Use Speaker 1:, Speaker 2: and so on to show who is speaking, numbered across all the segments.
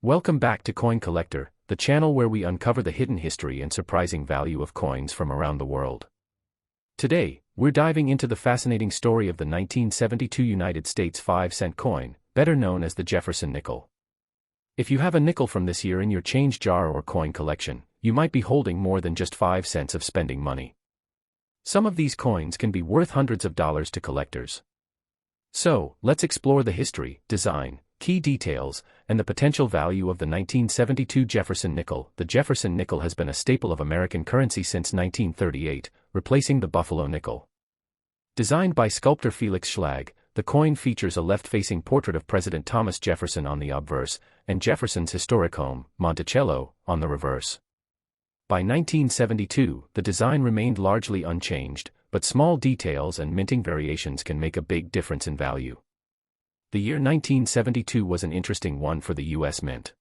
Speaker 1: Welcome back to Coin Collector, the channel where we uncover the hidden history and surprising value of coins from around the world. Today, we're diving into the fascinating story of the 1972 United States 5-cent coin, better known as the Jefferson nickel. If you have a nickel from this year in your change jar or coin collection, you might be holding more than just 5 cents of spending money. Some of these coins can be worth hundreds of dollars to collectors. So, let's explore the history, design, key details, and the potential value of the 1972 Jefferson nickel. The Jefferson nickel has been a staple of American currency since 1938, replacing the Buffalo nickel. Designed by sculptor Felix Schlag, the coin features a left-facing portrait of President Thomas Jefferson on the obverse, and Jefferson's historic home, Monticello, on the reverse. By 1972, the design remained largely unchanged, but small details and minting variations can make a big difference in value. The year 1972 was an interesting one for the U.S. Mint.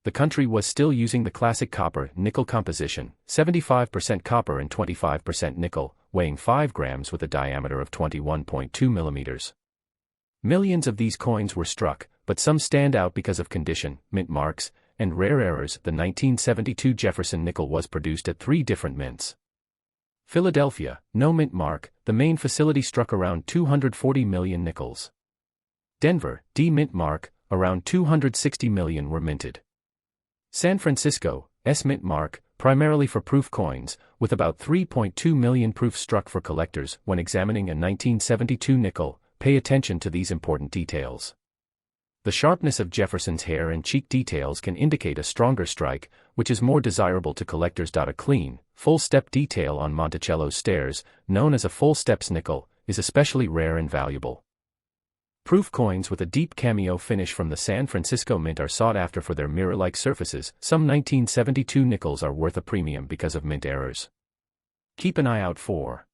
Speaker 1: The country was still using the classic copper-nickel composition, 75% copper and 25% nickel, weighing 5 grams with a diameter of 21.2 millimeters. Millions of these coins were struck, but some stand out because of condition, mint marks, and rare errors. The 1972 Jefferson nickel was produced at 3 different mints. Philadelphia, no mint mark, the main facility struck around 240 million nickels. Denver, D mint mark, around 260 million were minted. San Francisco, S mint mark, primarily for proof coins, with about 3.2 million proofs struck for collectors. When examining a 1972 nickel, pay attention to these important details. The sharpness of Jefferson's hair and cheek details can indicate a stronger strike, which is more desirable to collectors. A clean, full-step detail on Monticello's stairs, known as a full-steps nickel, is especially rare and valuable. Proof coins with a deep cameo finish from the San Francisco Mint are sought after for their mirror-like surfaces. Some 1972 nickels are worth a premium because of mint errors. Keep an eye out for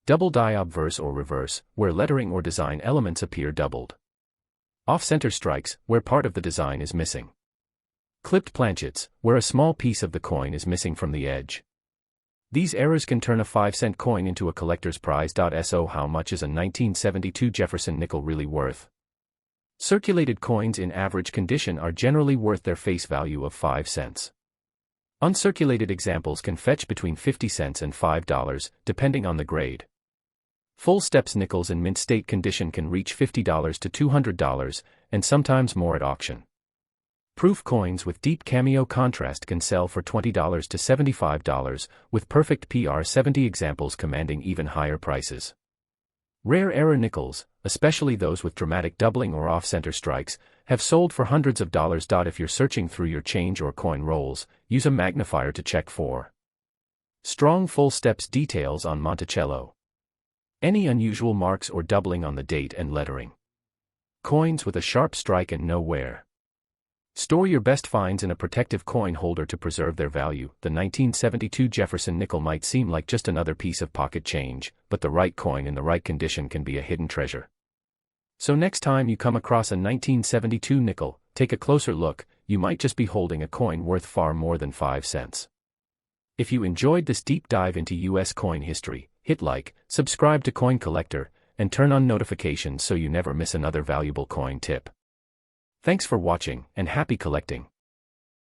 Speaker 1: double die obverse or reverse, where lettering or design elements appear doubled. Off-center strikes, where part of the design is missing. Clipped planchets, where a small piece of the coin is missing from the edge. These errors can turn a 5-cent coin into a collector's prize. So how much is a 1972 Jefferson nickel really worth? Circulated coins in average condition are generally worth their face value of 5 cents. Uncirculated examples can fetch between 50 cents and $5, depending on the grade. Full-steps nickels in mint state condition can reach $50 to $200, and sometimes more at auction. Proof coins with deep cameo contrast can sell for $20 to $75, with perfect PR70 examples commanding even higher prices. Rare error nickels, especially those with dramatic doubling or off-center strikes, have sold for hundreds of dollars. If you're searching through your change or coin rolls, use a magnifier to check for strong full-steps details on Monticello. Any unusual marks or doubling on the date and lettering. Coins with a sharp strike and no wear. Store your best finds in a protective coin holder to preserve their value. The 1972 Jefferson nickel might seem like just another piece of pocket change, but the right coin in the right condition can be a hidden treasure. So next time you come across a 1972 nickel, take a closer look. You might just be holding a coin worth far more than 5 cents. If you enjoyed this deep dive into U.S. coin history, hit like, subscribe to Coin Collector, and turn on notifications so you never miss another valuable coin tip. Thanks for watching, and happy collecting.